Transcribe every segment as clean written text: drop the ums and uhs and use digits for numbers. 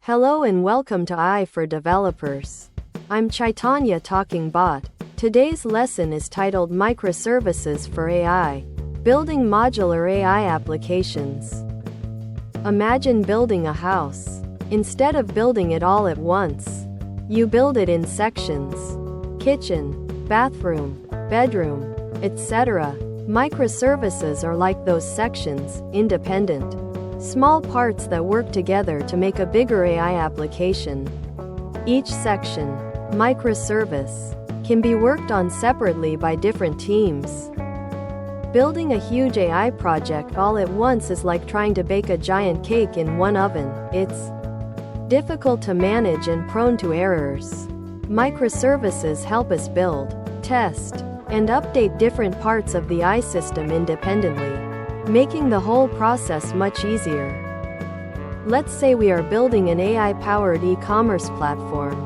Hello and welcome to AI for Developers. I'm Chaitanya talking bot. Today's lesson is titled Microservices for AI, Building Modular AI Applications. Imagine building a house. Instead of building it all at once, you build it in sections. Kitchen, bathroom, bedroom, etc. Microservices are like those sections, independent, small parts that work together to make a bigger AI application. Each section, microservice, can be worked on separately by different teams. Building a huge AI project all at once is like trying to bake a giant cake in one oven. It's difficult to manage and prone to errors. Microservices help us build, test, and update different parts of the AI system independently, making the whole process much easier. Let's say we are building an AI-powered e-commerce platform.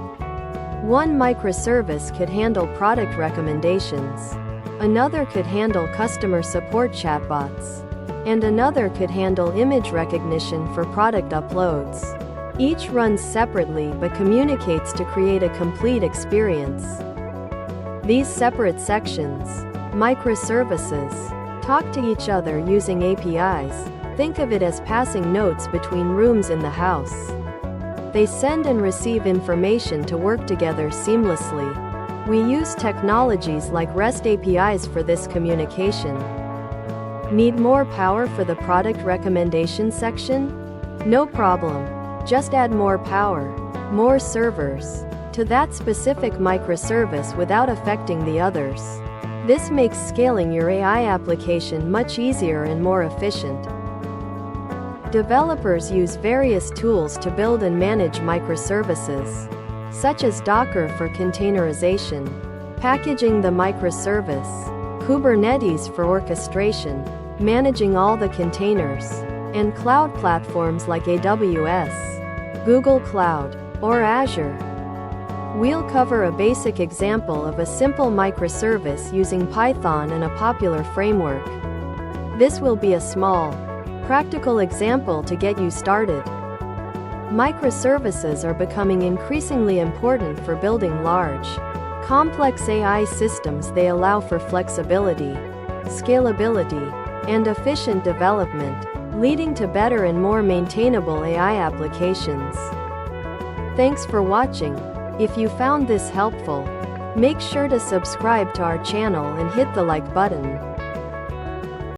One microservice could handle product recommendations, another could handle customer support chatbots, and another could handle image recognition for product uploads. Each runs separately but communicates to create a complete experience. These separate sections, microservices, talk to each other using APIs. Think of it as passing notes between rooms in the house. They send and receive information to work together seamlessly. We use technologies like REST APIs for this communication. Need more power for the product recommendation section? No problem. Just add more power, more servers, to that specific microservice without affecting the others. This makes scaling your AI application much easier and more efficient. Developers use various tools to build and manage microservices, such as Docker for containerization, packaging the microservice, Kubernetes for orchestration, managing all the containers, and cloud platforms like AWS, Google Cloud, or Azure. We'll cover a basic example of a simple microservice using Python and a popular framework. This will be a small, practical example to get you started. Microservices are becoming increasingly important for building large, complex AI systems. They allow for flexibility, scalability, and efficient development, leading to better and more maintainable AI applications. Thanks for watching. If you found this helpful, make sure to subscribe to our channel and hit the like button.